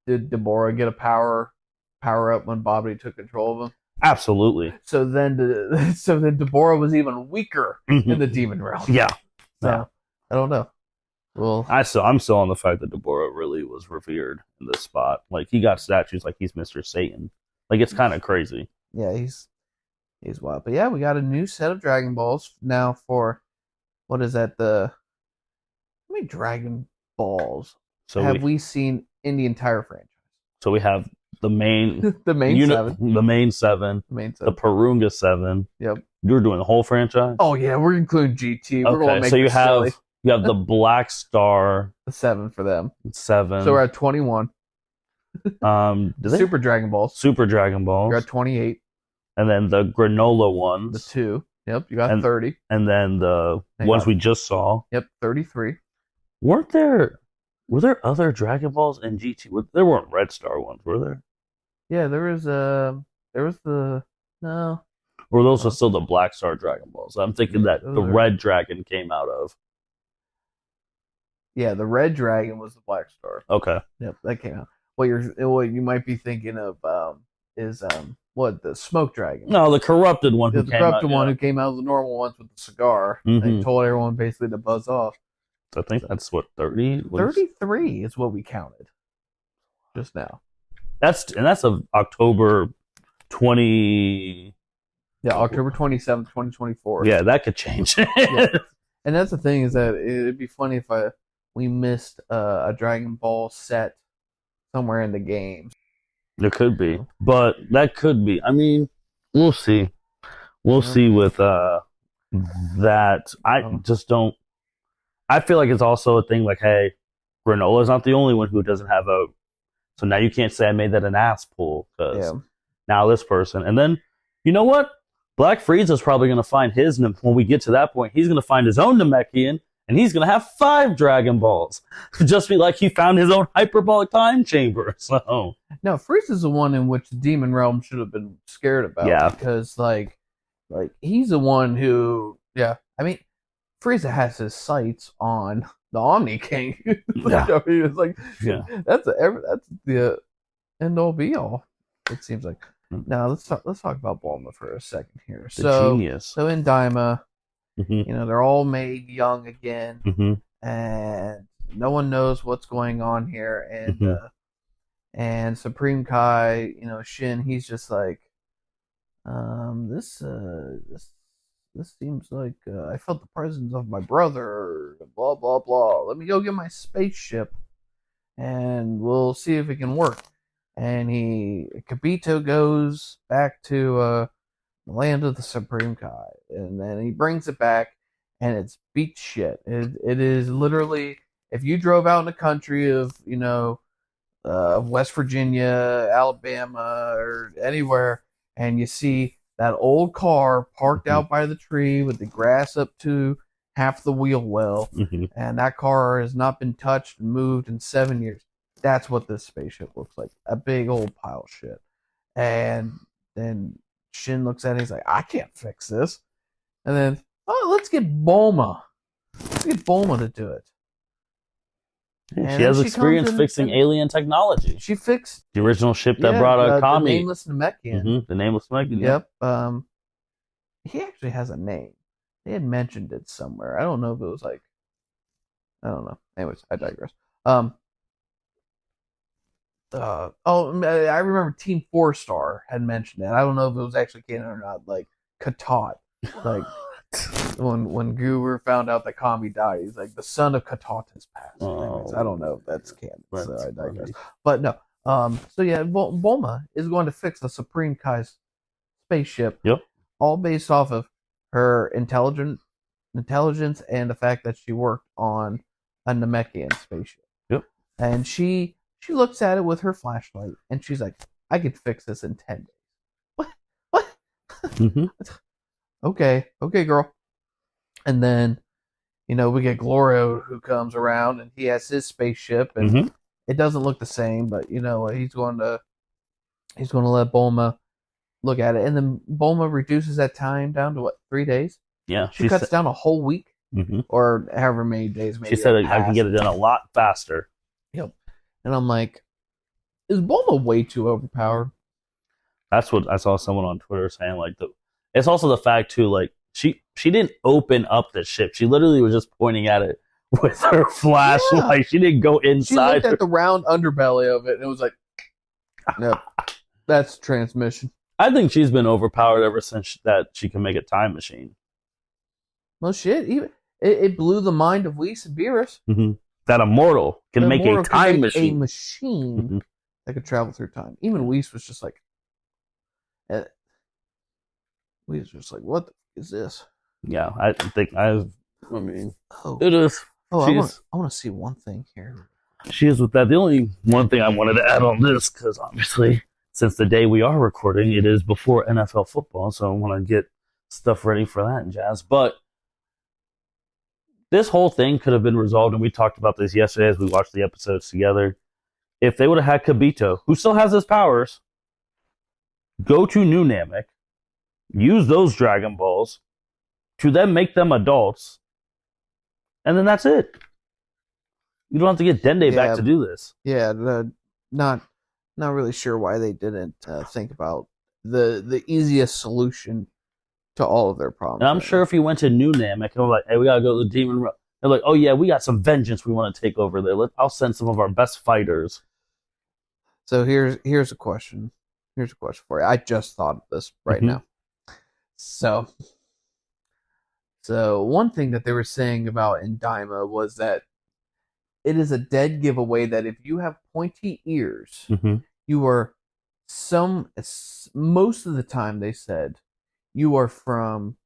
Deborah get a power up when Bobby took control of him? absolutely. So then Deborah was even weaker in the demon realm. Yeah. So Yeah. I don't know. Well, I'm still on the fact that Deborah really was revered in this spot. Like, he got statues like he's Mr. Satan. Like, it's kind of crazy. yeah, he's wild. But yeah, we got a new set of Dragon Balls now for what is that? How many Dragon Balls So have we seen in the entire franchise? So we have the main the main 7. the main 7, The main 7. the Purunga 7. Yep. You're doing the whole franchise. Oh yeah, we're including GT. We're going to make so you this silly. have the Black Star The 7 for them. 7. So we're at 21. Super Dragon Balls. Super Dragon Balls. You're at 28. And then the granola ones. The 2. Yep, you got 30. And then the ones we just saw. Yep, 33. Were there other Dragon Balls in GT? There weren't Red Star ones, were there? Yeah, there was the no. Or those are still the Black Star Dragon Balls. I'm thinking that the Red Dragon came out of. Yeah, the Red Dragon was the Black Star. Okay. Yep, that came out. What you might be thinking of is the Smoke Dragon. No, the corrupted one. The corrupted one who came out of the normal ones with the cigar. And told everyone basically to buzz off. I think that's what 30. 33 is what we counted just now. That's of October 20. Yeah, October 27th, 2024. Yeah, that could change. Yeah. And that's the thing, is that it'd be funny if we missed a Dragon Ball set somewhere in the game. There could be, but that could be. I mean, we'll see. We'll see with that. I just don't. I feel like it's also a thing like, hey, Granola's not the only one who doesn't have a. So now you can't say I made that an ass pull because now this person. And then, you know what? Black Frieza's probably going to find his, when we get to that point, he's going to find his own Namekian, and he's going to have 5 Dragon Balls. Just be like he found his own hyperbolic time chamber. So no, Frieza's the one in which the Demon Realm should have been scared about. Yeah. Because, like he's the one who, I mean, Frieza has his sights on the Omni King. Yeah. I mean, it's like, yeah. That's the end all be all, it seems like. Now let's talk about Bulma for a second here. Genius. So in Daima, they're all made young again, and no one knows what's going on here. And Supreme Kai, Shin, he's just like, this seems like I felt the presence of my brother. Blah blah blah. Let me go get my spaceship, and we'll see if it can work. And Kibito goes back to the land of the Supreme Kai, and then he brings it back, and it's beach shit. It is literally, if you drove out in the country of, West Virginia, Alabama, or anywhere, and you see that old car parked Mhm. out by the tree with the grass up to half the wheel well, Mhm. and that car has not been touched and moved in 7 years. That's what this spaceship looks like. A big old pile of shit. And then Shin looks at it, he's like, I can't fix this. And then, oh, let's get Bulma. Let's get Bulma to do it. Yeah, And she then has she comes experience in fixing and alien technology. she fixed The original ship that brought the Kami. nameless Namekian. The nameless Namekian. Yep. He actually has a name. They had mentioned it somewhere. I don't know if it was like, I don't know. Anyways, I digress. I remember Team Four Star had mentioned it. I don't know if it was actually canon or not. Like Katot, like when Goober found out that Kami died, he's like, the son of Katot has passed. Anyways, I don't know if that's canon, so I digress. But no. So yeah, Bulma is going to fix the Supreme Kai's spaceship. Yep. All based off of her intelligence and the fact that she worked on a Namekian spaceship. Yep. And she looks at it with her flashlight and she's like, I could fix this in 10 days. What? Mm-hmm. Okay, girl. And then, we get Glorio who comes around and he has his spaceship and it doesn't look the same, but he's going to let Bulma look at it. And then Bulma reduces that time down to 3 days? Yeah. She cuts down a whole week or however many days. She said I can get it done a lot faster. Yep. And I'm like, is Bulma way too overpowered? That's what I saw someone on Twitter saying. Like, it's also the fact too. Like, she didn't open up the ship. She literally was just pointing at it with her flashlight. Yeah. She didn't go inside. She looked at the round underbelly of it and it was like, nope, that's transmission. I think she's been overpowered ever since that she can make a time machine. Well, shit, even it blew the mind of Whis and Beerus. Mm-hmm. That Immortal can make a time machine. A machine that could travel through time. Even Whis was just like, Whis was just like, what the f- is this? Yeah, I mean, oh. It is. Oh, I want to see one thing here. She is with that. The only one thing I wanted to add on this, because obviously, since the day we are recording, it is before NFL football, so I want to get stuff ready for that and jazz. But this whole thing could have been resolved, and we talked about this yesterday as we watched the episodes together. If they would have had Kibito, who still has his powers, go to New Namek, use those Dragon Balls to then make them adults, and then that's it. You don't have to get Dende back to do this. Yeah, not really sure why they didn't think about the easiest solution to all of their problems. And I'm sure if you went to New Namek and were like, hey, we gotta go to the Demon Realm, they're like, oh yeah, we got some vengeance we want to take over there. I'll send some of our best fighters. So here's a question. Here's a question for you. I just thought of this right now. So one thing that they were saying about in Daima was that it is a dead giveaway that if you have pointy ears, you are most of the time they said you are from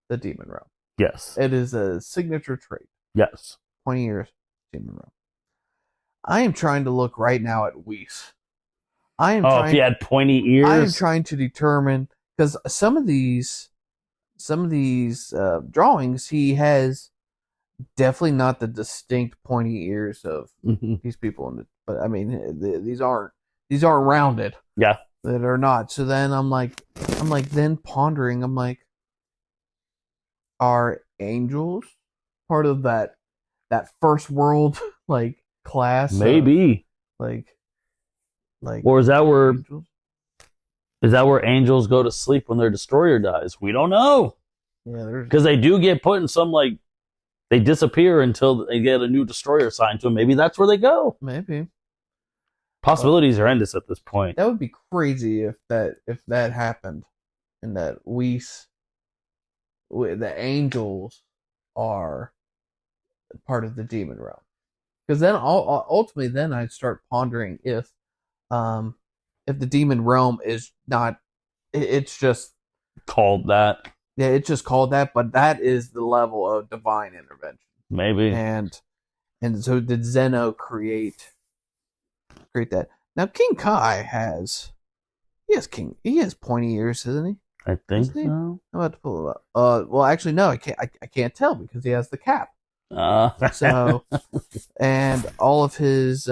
the Demon Realm. Yes. It is a signature trait. Yes. Pointy ears, Demon Realm. I am trying to look right now at Whis. If you had pointy ears? I am trying to determine, because some of these drawings, he has definitely not the distinct pointy ears of these people. But I mean, these aren't rounded. Yeah. That are not. So then I'm like then pondering, I'm like, are angels part of that first world like class? Maybe. Like or is that where angels go to sleep when their destroyer dies? We don't know. Yeah, because they do get put in some, like, they disappear until they get a new destroyer assigned to them. Maybe that's where they go. Maybe. Possibilities are endless at this point. That would be crazy if that happened, and that the angels are part of the demon realm. Because then ultimately, then I'd start pondering if the demon realm is not, it's just called that. Yeah, it's just called that, but that is the level of divine intervention. Maybe. And so did Zeno create that. Now King Kai he has pointy ears, isn't he? I think Isn't he? so. I'm about to pull it up. Well, actually, no, I can't tell because he has the cap. So, and all of his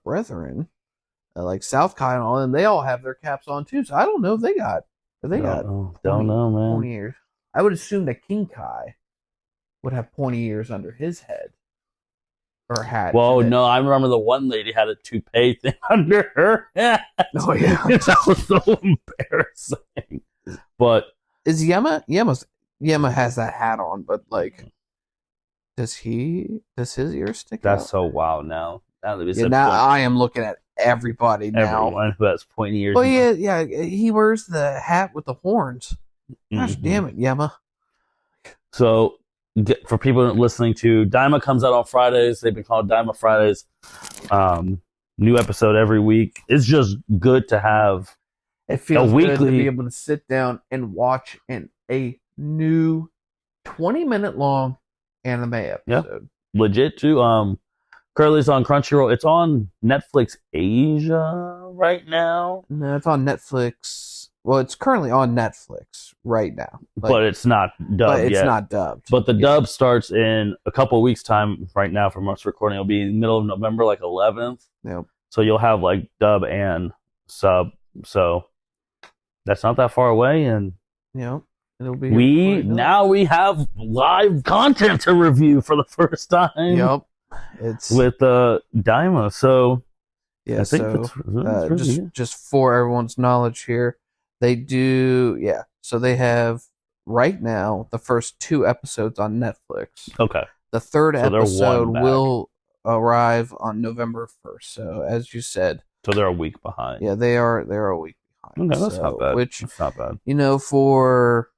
brethren, like South Kai and all, and they all have their caps on too. So I don't know if they got don't know, man. pointy ears. I would assume that King Kai would have pointy ears under his head or hat. Well, no, I remember the one lady had a toupee thing under her head. Oh yeah, that was so embarrassing. But is Yema has that hat on, but like, does his ears stick out? That's so wild now. Now I am looking at everybody now. Everyone who has pointy ears. Oh yeah, he wears the hat with the horns. Gosh damn it, Yema. So for people listening to, Daima comes out on Fridays. They've been called Daima Fridays. New episode every week. It's just good to have it feels a weekly good to be able to sit down and watch a new 20-minute long anime episode. Yeah, legit too. Curly's on Crunchyroll. It's on Netflix Asia right now. No, it's on Netflix. Well, it's currently on Netflix right now, but it's not dubbed yet. It's not dubbed. But the dub starts in a couple of weeks' time. Right now, from us recording, it'll be middle of November, like 11th. Yep. So you'll have like dub and sub. So that's not that far away, and it'll be. We have live content to review for the first time. Yep. It's with Daima. So yeah. Just for everyone's knowledge here, they do. Yeah. So they have right now the first 2 episodes on Netflix. Okay. The third episode will arrive on November 1st. So as you said, so they're a week behind. Yeah, they are a week behind. Okay, that's not bad. That's not bad. For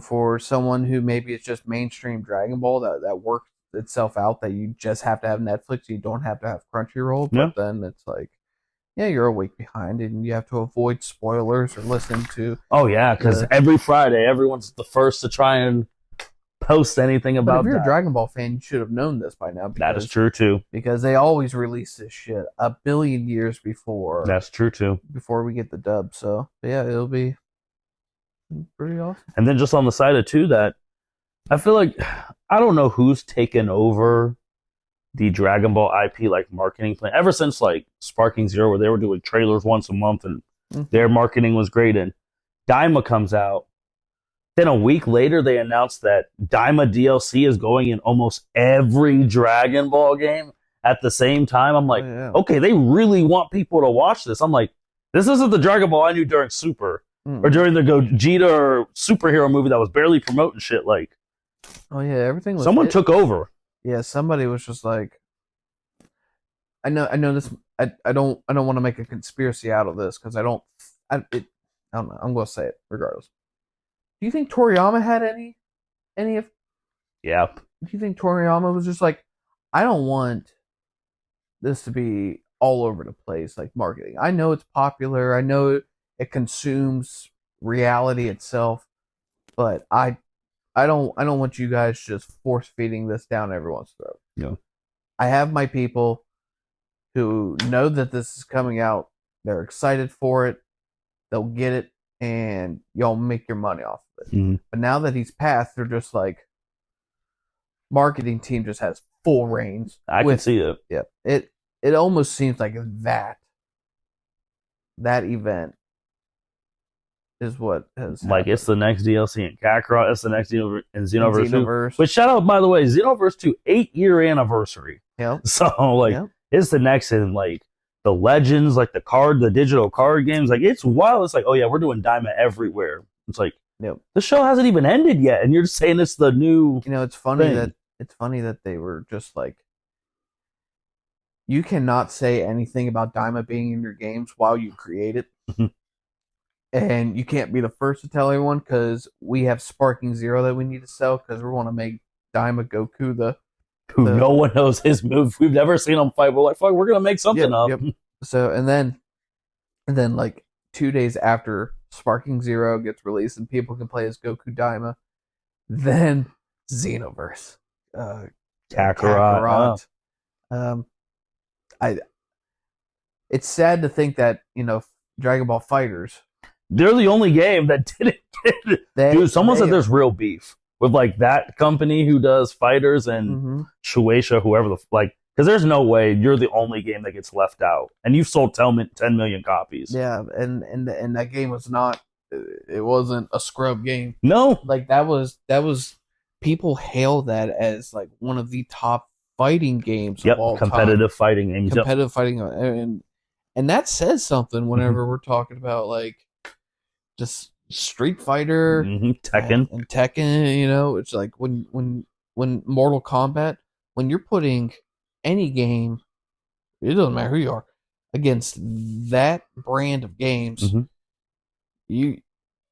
for someone who maybe it's just mainstream Dragon Ball that works itself out, that you just have to have Netflix, you don't have to have Crunchyroll, but then it's like, yeah, you're a week behind, and you have to avoid spoilers or listen to. Oh yeah, because every Friday, everyone's the first to try and post anything about. If you're a Dragon Ball fan, you should have known this by now. That is true too. Because they always release this shit a billion years before. That's true too. Before we get the dub, so yeah, it'll be pretty awesome. And then just on the side of too, that I feel like I don't know who's taken over the Dragon Ball IP like marketing plan ever since like Sparking Zero, where they were doing trailers once a month and their marketing was great. And Daima comes out. Then a week later, they announced that Daima DLC is going in almost every Dragon Ball game at the same time. I'm like, okay, they really want people to watch this. I'm like, this isn't the Dragon Ball I knew during Super or during the Gogeta or superhero movie that was barely promoting shit. Like, oh yeah, everything was. Someone took over. Yeah, somebody was just like, I know this. I don't want to make a conspiracy out of this because I don't know. I'm going to say it regardless. Do you think Toriyama had any of? Yeah. Do you think Toriyama was just like, I don't want this to be all over the place like marketing. I know it's popular. I know it consumes reality itself, but I don't want you guys just force feeding this down everyone's throat. Yeah. I have my people who know that this is coming out. They're excited for it. They'll get it, and y'all make your money off of it. Mm-hmm. But now that he's passed, they're just like, marketing team just has full reins. I can see it. Yeah. It almost seems like that event is what has like happened. It's the next DLC in Kakarot. It's the next deal in Xenoverse 2. But shout out, by the way, Xenoverse 2 8-year anniversary. Yeah. So it's the next in like the Legends, like the digital card games. Like it's wild. It's like, oh yeah, we're doing Daima everywhere. It's like the show hasn't even ended yet, and you're just saying it's the new. It's funny that they were just like, you cannot say anything about Daima being in your games while you create it. And you can't be the first to tell everyone because we have Sparking Zero that we need to sell because we want to make Daima Goku no one knows his move. We've never seen him fight. We're like, fuck, we're gonna make something up. Yep. So and then And then, like, 2 days after Sparking Zero gets released and people can play as Goku Daima, then Xenoverse. Kakarot. Um, I. It's sad to think that, Dragon Ball Fighters. They're the only game that didn't get it. Dude, someone said there's real beef with like that company who does Fighters and Shueisha, whoever because there's no way you're the only game that gets left out, and you've sold 10 million copies. Yeah, and that game was not. It wasn't a scrub game. No, like that was people hail that as like one of the top fighting games of all competitive time. Fighting games. Competitive fighting, and that says something whenever we're talking about like just Street Fighter, Tekken, and Tekken. It's like when Mortal Kombat, when you're putting any game, it doesn't matter who you are, against that brand of games, you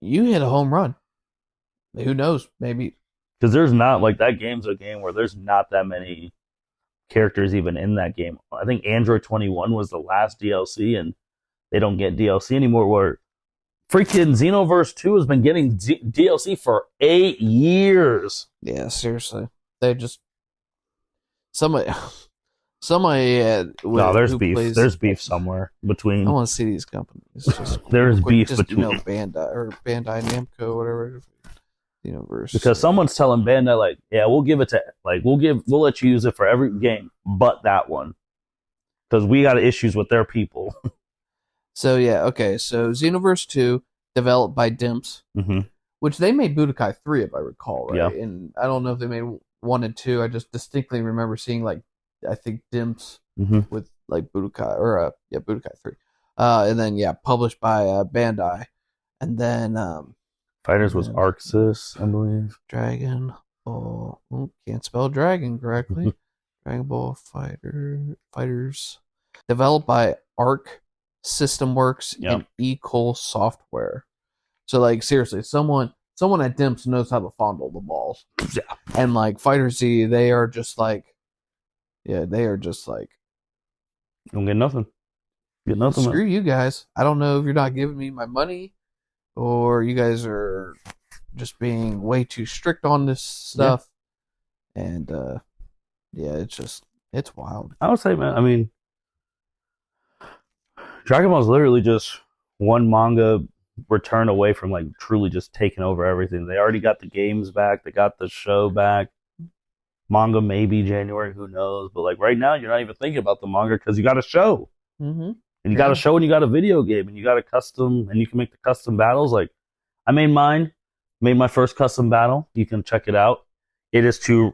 hit a home run. Who knows? Maybe because there's not like that game's a game where there's not that many characters even in that game. I think Android 21 was the last DLC, and they don't get DLC anymore. Where freaking Xenoverse 2 has been getting DLC for 8 years. Yeah, seriously, they just somebody. No, there's beef. There's beef somewhere between. I want to see these companies. Just there's beef between Bandai Namco, whatever. Universe. Because someone's telling Bandai like, yeah, we'll give it to we'll let you use it for every game but that one, because we got issues with their people. So yeah, okay. So Xenoverse 2, developed by Dimps, which they made Budokai 3, if I recall, right? Yeah. And I don't know if they made 1 and 2. I just distinctly remember seeing like, I think Dimps with like Budokai Budokai 3, and then published by Bandai, and then Fighters was Arxis, I believe. Dragon Ball. Can't spell dragon correctly. Dragon Ball Fighters, developed by Arc System Works and Ecol Software. So like seriously, someone at Dimps knows how to fondle the balls. Yeah. And like Fighter Z, they are just like. Don't get nothing. Screw you guys. I don't know if you're not giving me my money, or you guys are just being way too strict on this stuff. Yeah. And it's wild. I would say, man, I mean, Dragon Ball is literally just one manga return away from like truly just taking over everything. They already got the games back. They got the show back. Manga maybe January, who knows? But like right now, you're not even thinking about the manga because you got a show, and you got a show, and you got a video game, and you got a custom, and you can make the custom battles. Like I made my first custom battle. You can check it out. It is even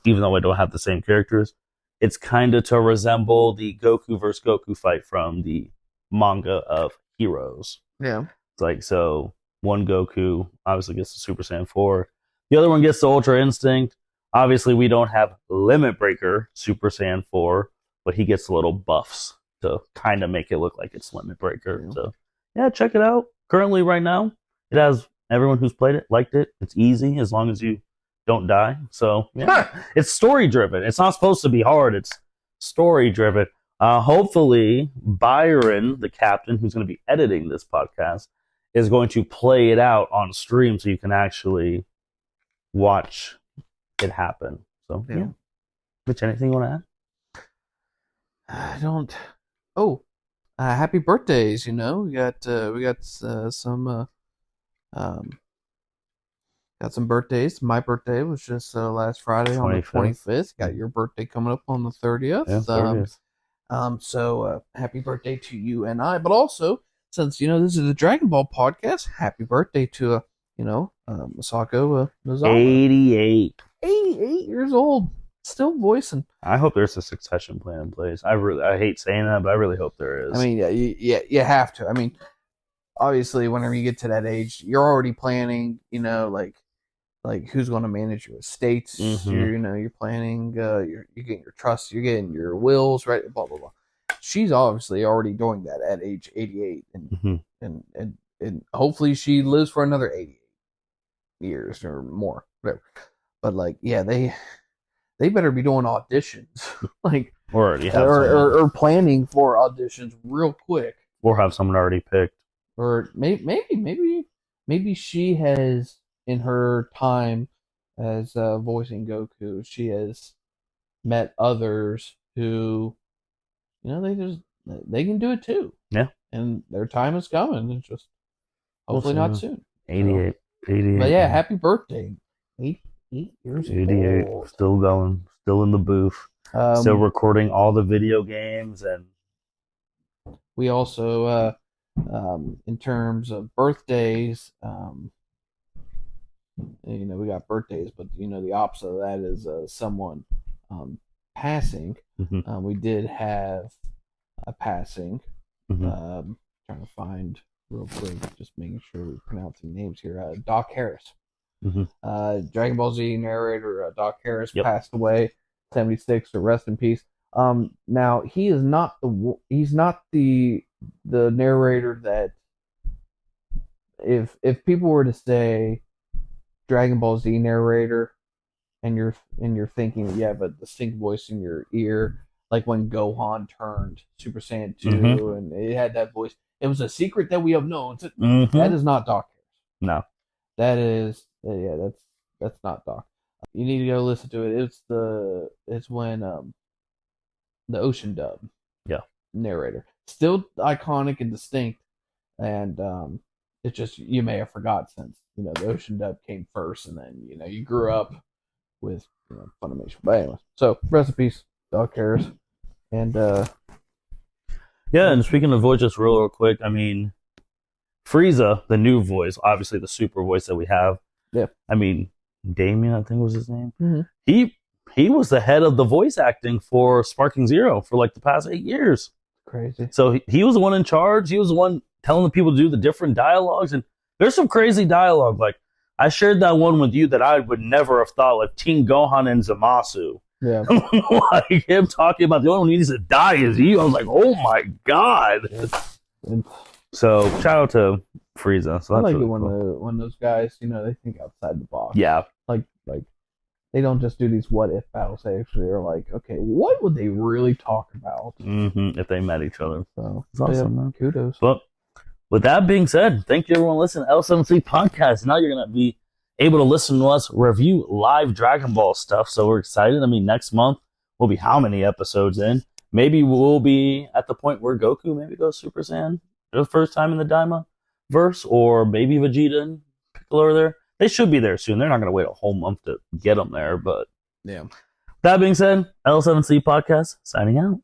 though I don't have the same characters, it's kind of to resemble the Goku versus Goku fight from the manga of Heroes. Yeah, it's like so one Goku obviously gets the Super Saiyan 4, the other one gets the Ultra Instinct. Obviously, we don't have Limit Breaker Super Saiyan 4, but he gets little buffs to kind of make it look like it's Limit Breaker. Yeah. So, yeah, check it out. Currently, right now, it has everyone who's played it, liked it. It's easy as long as you don't die. So, yeah, it's story-driven. It's not supposed to be hard. It's story-driven. Hopefully, Byron, the captain, who's going to be editing this podcast, is going to play it out on stream so you can actually watch it happen. So yeah. Mitch, anything you want to add? I don't. Oh, happy birthdays! We got some birthdays. My birthday was just last Friday on the 25th. Got your birthday coming up on the 30th. Yeah, 30th. So happy birthday to you and I. But also, since this is the Dragon Ball podcast, happy birthday to Masako Nozawa. 88 years old, still voicing. I hope there's a succession plan in place. I hate saying that, but I really hope there is. I mean, you have to. I mean, obviously, whenever you get to that age, you're already planning. Like who's going to manage your estates. You're planning. You're getting your trusts. You're getting your wills, right? Blah blah blah. She's obviously already doing that at age 88, and hopefully she lives for another 88 years or more, whatever. But they better be doing auditions, or planning for auditions real quick. or have someone already picked. Or maybe she has, in her time as voicing Goku, she has met others who, they can do it too. Yeah. And their time is coming. It's just hopefully not soon. 88. 88. But yeah, happy birthday. 8 years 88. old. Still going. Still in the booth. Still recording all the video games. And we also, in terms of birthdays, we got birthdays, but the opposite of that is someone passing. Mm-hmm. We did have a passing. Mm-hmm. Trying to find real quick, just making sure we're pronouncing names here. Doc Harris, Dragon Ball Z narrator. Doc Harris passed away, 76. So rest in peace. Now he is not the narrator that, if people were to say Dragon Ball Z narrator, and you're thinking, yeah, but distinct voice in your ear, like when Gohan turned Super Saiyan 2, and it had that voice. It was a secret that we have known. That is not Doc Harris. No, that is that's not Doc. You need to go listen to it. It's when the Ocean Dub, narrator, still iconic and distinct, and it's just you may have forgot since the Ocean Dub came first, and then you grew up with Funimation. But anyway, so rest in peace, Doc Harris, and and speaking of voice, just real quick, I mean, Frieza, the new voice, obviously the super voice that we have. Yeah. I mean, Damien, I think was his name. Mm-hmm. He was the head of the voice acting for Sparking Zero for like the past 8 years. Crazy. So he was the one in charge. He was the one telling the people to do the different dialogues. And there's some crazy dialogue. Like, I shared that one with you that I would never have thought, like Teen Gohan and Zamasu. Yeah. Like him talking about the only one who needs to die is you. I was like, oh my God. So shout out to Frieza. So I that's like really it when cool. when those guys, they think outside the box. Yeah. Like they don't just do these what if battles. They actually are like, okay, what would they really talk about? If they met each other. So it's awesome, man. Kudos. But with that being said, thank you everyone listening to L7C Podcast. Now you're going to be able to listen to us review live Dragon Ball stuff. So we're excited. I mean, next month we'll be how many episodes in? Maybe we'll be at the point where Goku maybe goes Super Saiyan for the first time in the Daima verse, or maybe Vegeta and Piccolo are there. They should be there soon. They're not going to wait a whole month to get them there. But yeah. That being said, L7C Podcast signing out.